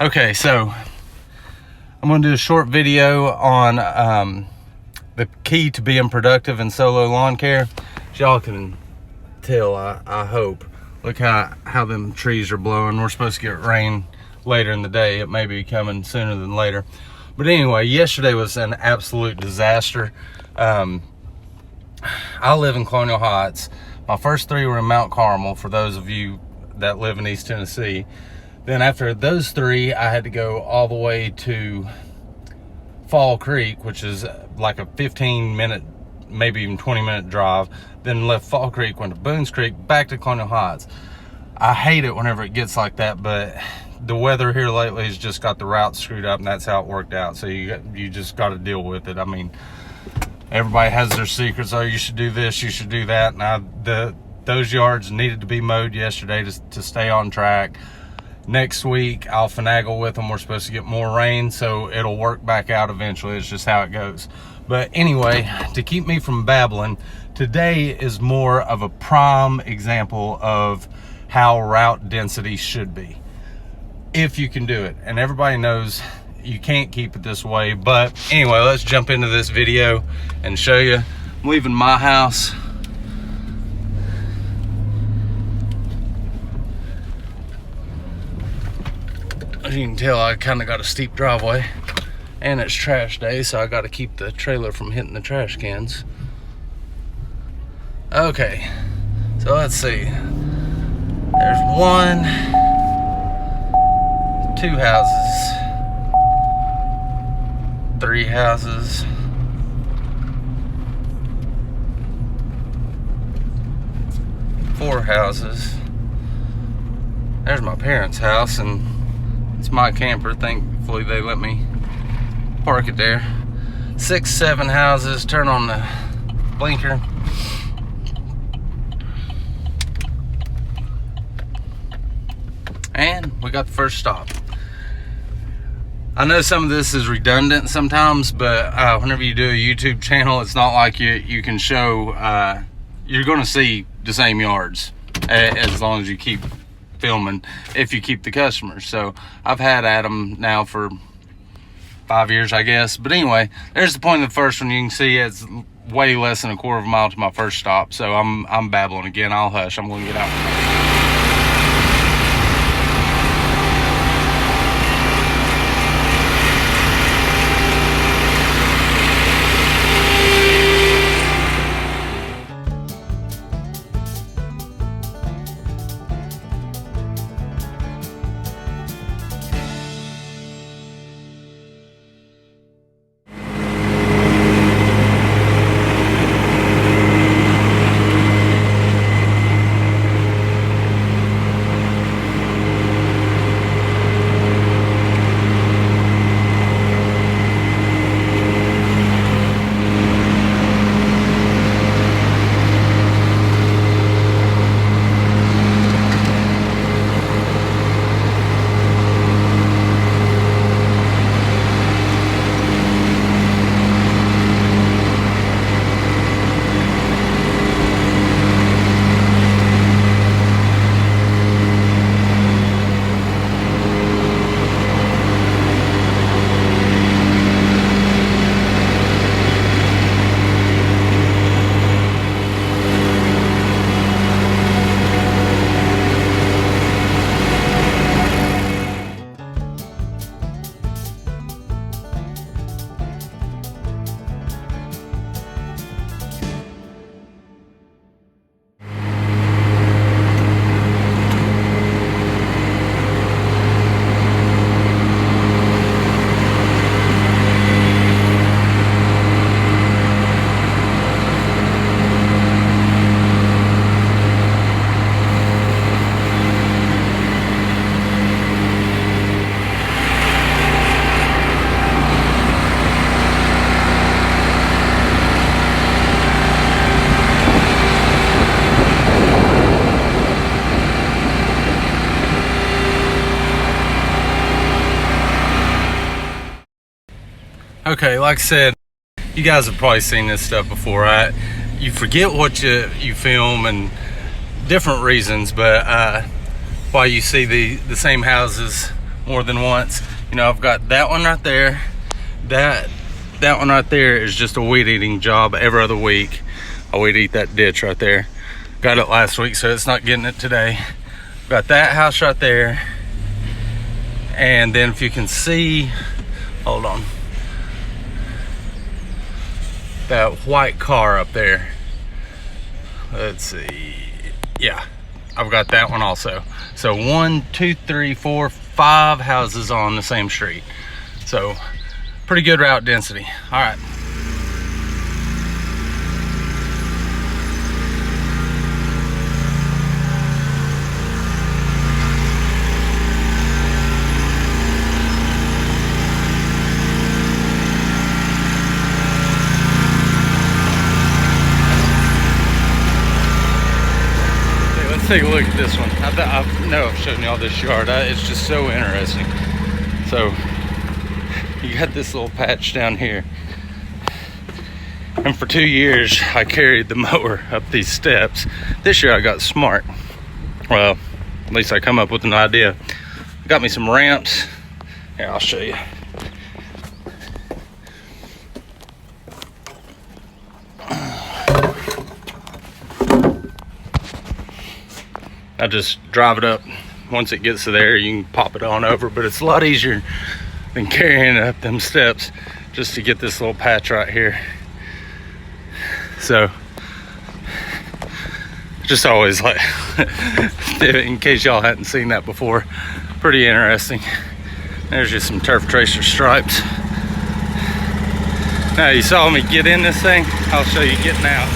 Okay, so I'm going to do a short video on the key to being productive in solo lawn care. As y'all can tell, I hope. Look how them trees are blowing. We're supposed to get rain later in the day. It may be coming sooner than later. But anyway, yesterday was an absolute disaster. I live in Colonial Heights. My first three were in Mount Carmel, for those of you that live in East Tennessee. Then after those three, I had to go all the way to Fall Creek, which is like a 15-minute, maybe even 20-minute drive. Then left Fall Creek, went to Boone's Creek, back to Colonial Heights. I hate it whenever it gets like that, but the weather here lately has just got the route screwed up, and that's how it worked out. So you just got to deal with it. I mean, everybody has their secrets. Oh, you should do this, you should do that. And those yards needed to be mowed yesterday to stay on track. Next week, I'll finagle with them. We're supposed to get more rain, so it'll work back out eventually. It's just how it goes. But anyway, to keep me from babbling, today is more of a prime example of how route density should be, if you can do it. And everybody knows you can't keep it this way. But anyway, let's jump into this video and show you. I'm leaving my house. As you can tell, I kind of got a steep driveway, and it's trash day, so I got to keep the trailer from hitting the trash cans. Okay, so let's see. There's 1, 2 houses, 3 houses, 4 houses. There's my parents' house, and it's my camper. Thankfully they let me park it there. 6, 7 houses. Turn on the blinker. And we got the first stop. I know some of this is redundant sometimes, but whenever you do a YouTube channel, it's not like you can show, you're going to see the same yards as long as you keep filming, if you keep the customers. So I've had Adam now for 5 years, I guess. But anyway, there's the point of the first one. You can see it's way less than a quarter of a mile to my first stop. So I'm babbling again. I'll hush. I'm going to get out. Okay, like I said, you guys have probably seen this stuff before. You forget what you film and different reasons, but why you see the same houses more than once. You know, I've got that one right there. That one right there is just a weed eating job every other week. I weed eat that ditch right there. Got it last week, so it's not getting it today. Got that house right there. And then if you can see, hold on, that white car up there. Let's see. Yeah, I've got that one also. So 1, 2, 3, 4, 5 houses on the same street. So pretty good route density. All right. Take a look at this one. I know I've shown y'all this yard. It's just so interesting. So you got this little patch down here, and for 2 years I carried the mower up these steps. This year I got smart. Well, at least I come up with an idea. Got me some ramps. Here, I'll show you. I just drive it up. Once it gets to there, you can pop it on over, but it's a lot easier than carrying it up them steps just to get this little patch right here. So just always like, in case y'all hadn't seen that before, pretty interesting. There's just some turf tracer stripes. Now you saw me get in this thing, I'll show you getting out.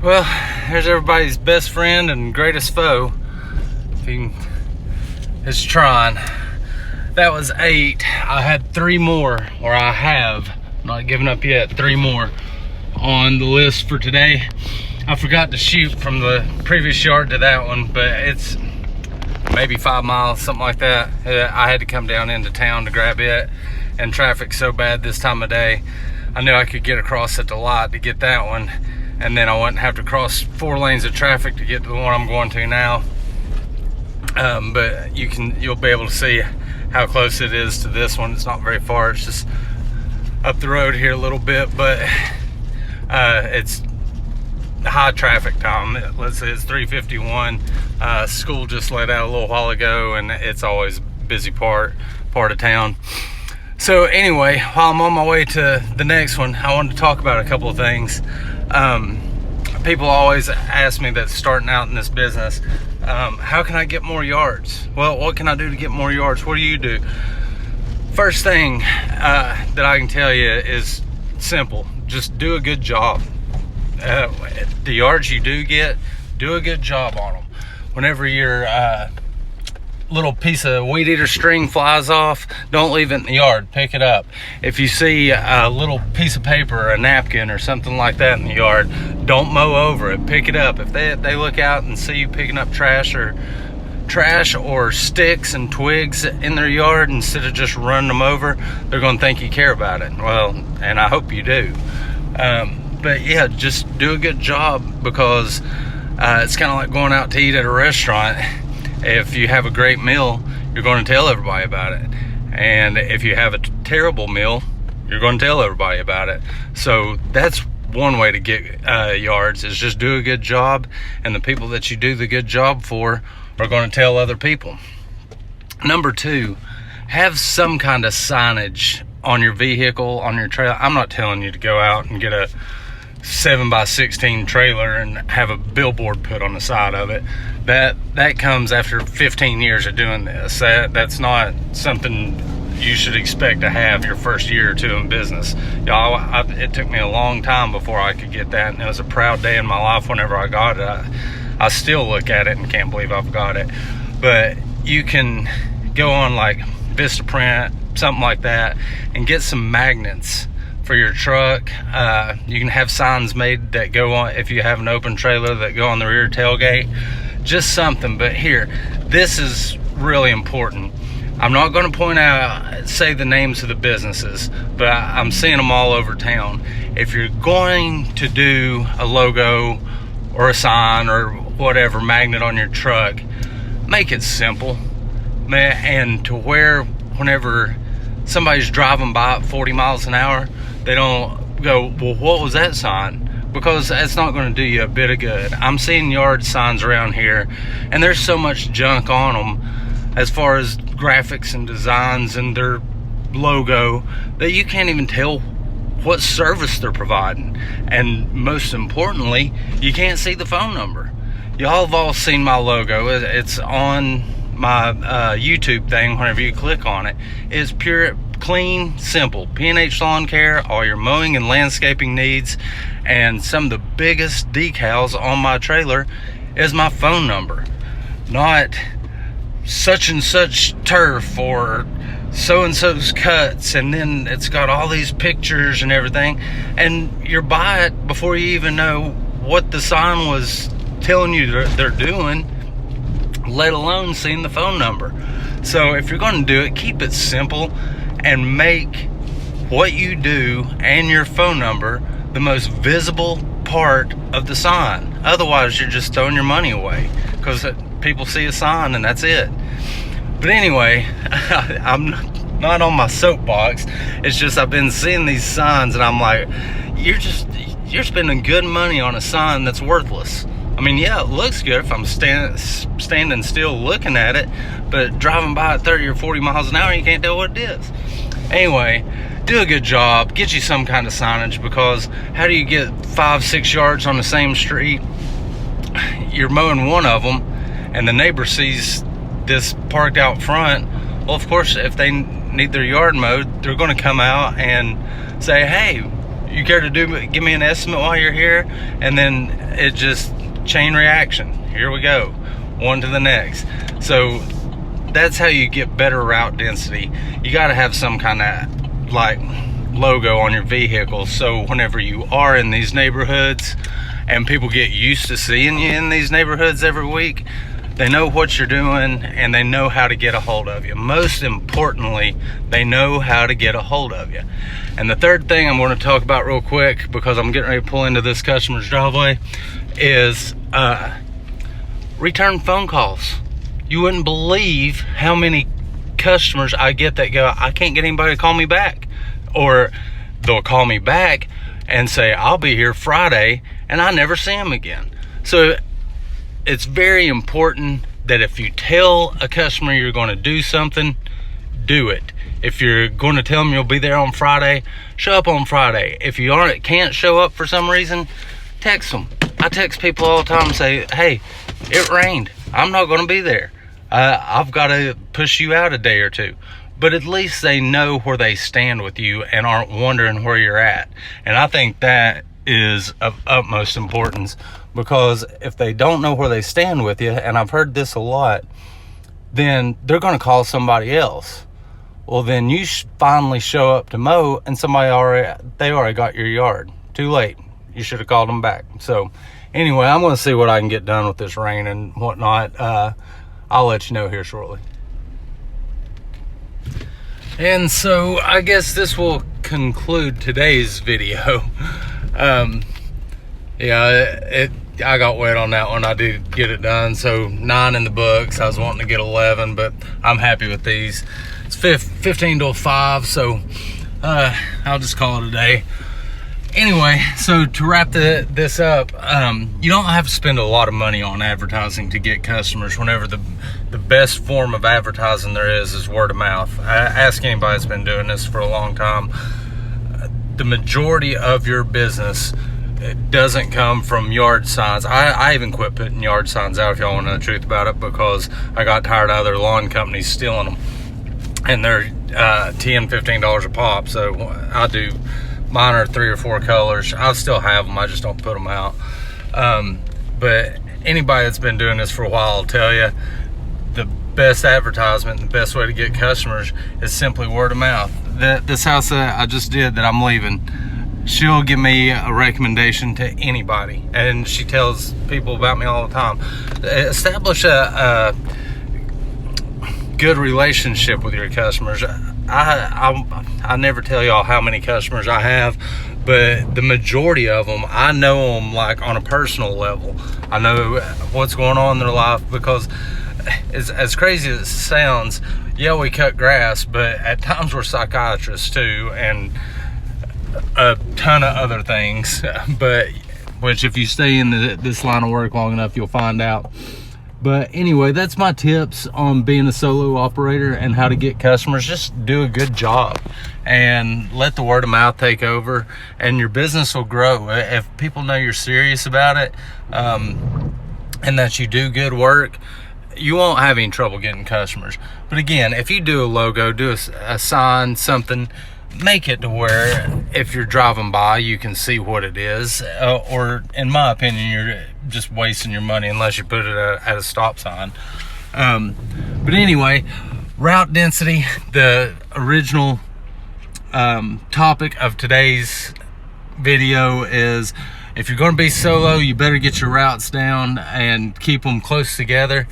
Well, there's everybody's best friend and greatest foe. It's trying. That was 8. I had 3 more, or I have, not given up yet, 3 more on the list for today. I forgot to shoot from the previous yard to that one, but it's maybe 5 miles, something like that. I had to come down into town to grab it, and traffic's so bad this time of day. I knew I could get across at the lot to get that one, and then I wouldn't have to cross 4 lanes of traffic to get to the one I'm going to now. But you'll be able to see how close it is to this one. It's not very far. It's just up the road here a little bit, but it's high traffic time. Let's say it's 3:51. School just let out a little while ago, and it's always a busy part of town. So anyway, while I'm on my way to the next one, I wanted to talk about a couple of things. People always ask me that's starting out in this business, how can I get more yards? Well, what can I do to get more yards? What do you do? First thing that I can tell you is simple. Just do a good job. The yards you do get, do a good job on them. Whenever your little piece of weed eater string flies off, don't leave it in the yard, pick it up. If you see a little piece of paper or a napkin or something like that in the yard, don't mow over it, pick it up. If they look out and see you picking up trash or sticks and twigs in their yard, instead of just running them over, they're going to think you care about it. Well, and I hope you do. But yeah, just do a good job, because it's kind of like going out to eat at a restaurant. If you have a great meal, you're going to tell everybody about it. And if you have a terrible meal, you're going to tell everybody about it. So that's one way to get yards, is just do a good job. And the people that you do the good job for are going to tell other people. Number 2, have some kind of signage on your vehicle, on your trailer. I'm not telling you to go out and get a 7x16 trailer and have a billboard put on the side of it. That comes after 15 years of doing this. That's not something you should expect to have your first year or 2 in business. Y'all, it took me a long time before I could get that, and it was a proud day in my life whenever I got it. I still look at it and can't believe I've got it. But you can go on like Vistaprint, something like that, and get some magnets for your truck. You can have signs made that go on, if you have an open trailer, that go on the rear tailgate. Just something. But here, this is really important. I'm not going to say the names of the businesses, but I'm seeing them all over town. If you're going to do a logo or a sign or whatever, magnet on your truck, make it simple, man, and to where whenever somebody's driving by at 40 miles an hour, they don't go, well, what was that sign? Because that's not going to do you a bit of good. I'm seeing yard signs around here, and there's so much junk on them as far as graphics and designs and their logo, that you can't even tell what service they're providing. And most importantly, you can't see the phone number. Y'all have all seen my logo. It's on my YouTube thing. Whenever you click on it, it's pure, clean, simple. P&H Lawn Care, all your mowing and landscaping needs. And some of the biggest decals on my trailer is my phone number, not such and such turf or so and so's cuts, and then it's got all these pictures and everything, and you're by it before you even know what the sign was telling you they're doing, let alone seeing the phone number. So if you're going to do it, keep it simple and make what you do and your phone number the most visible part of the sign. Otherwise, you're just throwing your money away, because people see a sign and that's it. But anyway, I'm not on my soapbox. It's just I've been seeing these signs and I'm like, you're spending good money on a sign that's worthless. I mean, yeah, it looks good if I'm standing still looking at it, but driving by at 30 or 40 miles an hour, you can't tell what it is. Anyway, do a good job, get you some kind of signage, because how do you get 5-6 yards on the same street? You're mowing one of them and the neighbor sees this parked out front. Well, of course, if they need their yard mowed, they're going to come out and say, hey, you care to give me an estimate while you're here? And then it just chain reaction. Here we go, one to the next. So that's how you get better route density. You got to have some kind of like logo on your vehicle, so whenever you are in these neighborhoods and people get used to seeing you in these neighborhoods every week, they know what you're doing and they know how to get a hold of you. Most importantly, they know how to get a hold of you. And the third thing I'm going to talk about real quick, because I'm getting ready to pull into this customer's driveway, is return phone calls. You wouldn't believe how many customers I get that go, I can't get anybody to call me back. Or they'll call me back and say, I'll be here Friday, and I never see them again. So it's very important that if you tell a customer you're going to do something, do it. If you're going to tell them you'll be there on Friday, show up on Friday. If you can't show up for some reason, text them. I text people all the time and say, hey, it rained, I'm not going to be there. I've got to push you out a day or two. but at least they know where they stand with you and aren't wondering where you're at. And I think that is of utmost importance, because if they don't know where they stand with you, and I've heard this a lot, then they're going to call somebody else. Well, then you finally show up to mow and somebody already got your yard. Too late. You should have called them back. So anyway, I'm going to see what I can get done with this rain and whatnot. I'll let you know here shortly. And so I guess this will conclude today's video. Yeah, I got wet on that one. I did get it done, so 9 in the books. I was wanting to get 11, but I'm happy with these. It's 15 to 5, so I'll just call it a day. Anyway, so to wrap this up, you don't have to spend a lot of money on advertising to get customers. Whenever the best form of advertising there is word of mouth. Ask anybody that's been doing this for a long time. The majority of your business, it doesn't come from yard signs. I even quit putting yard signs out, if y'all want to know the truth about it, because I got tired of other lawn companies stealing them. And they're $10, $15 a pop. So I do, mine are 3 or 4 colors. I still have them, I just don't put them out. But anybody that's been doing this for a while will tell you the best advertisement, the best way to get customers is simply word of mouth. This house that I just did that I'm leaving, she'll give me a recommendation to anybody, and she tells people about me all the time. Establish a good relationship with your customers. I never tell y'all how many customers I have, but the majority of them, I know them like on a personal level. I know what's going on in their life, because as crazy as it sounds, yeah, we cut grass, but at times we're psychiatrists too, and a ton of other things, but which if you stay in this line of work long enough, you'll find out. But anyway, that's my tips on being a solo operator and how to get customers. Just do a good job and let the word of mouth take over, and your business will grow. If people know you're serious about it, and that you do good work, you won't have any trouble getting customers. But again, if you do a logo, do a sign, something, make it to where if you're driving by, you can see what it is. Or in my opinion, you're just wasting your money unless you put it at a stop sign. But anyway, route density, the original topic of today's video is, if you're going to be solo, you better get your routes down and keep them close together.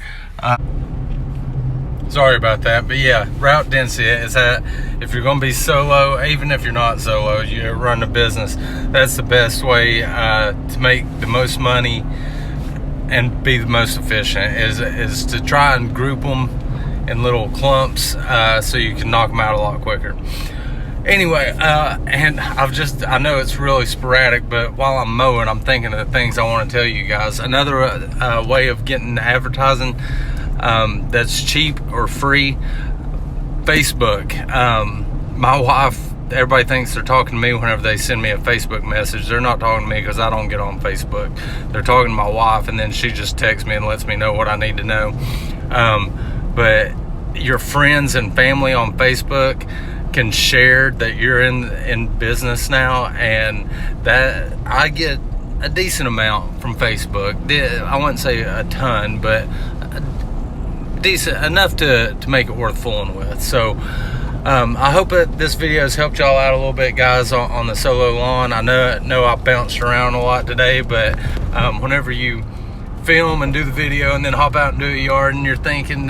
Sorry about that, but yeah, route density is that if you're going to be solo, even if you're not solo, you run a business, that's the best way to make the most money and be the most efficient, is to try and group them in little clumps so you can knock them out a lot quicker. Anyway, and I know it's really sporadic, but while I'm mowing, I'm thinking of the things I want to tell you guys. Another way of getting advertising that's cheap or free, Facebook. My wife, everybody thinks they're talking to me whenever they send me a Facebook message. They're not talking to me, because I don't get on Facebook. They're talking to my wife, and then she just texts me and lets me know what I need to know. But your friends and family on Facebook can share that you're in business now, and that I get a decent amount from Facebook. I wouldn't say a ton, but decent enough to make it worth fooling with. So I hope that this video has helped y'all out a little bit, guys, on the solo lawn. I know I bounced around a lot today, but whenever you film and do the video and then hop out and do a yard and you're thinking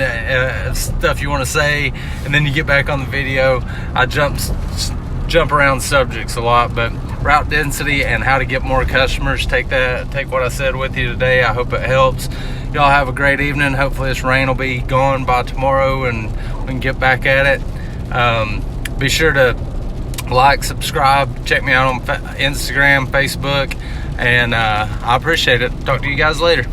stuff you want to say, and then you get back on the video, I jump around subjects a lot. But route density and how to get more customers, take what I said with you today. I hope it helps. Y'all have a great evening. Hopefully this rain will be gone by tomorrow and we can get back at it. Be sure to like, subscribe, check me out on Instagram, Facebook, and I appreciate it. Talk to you guys later.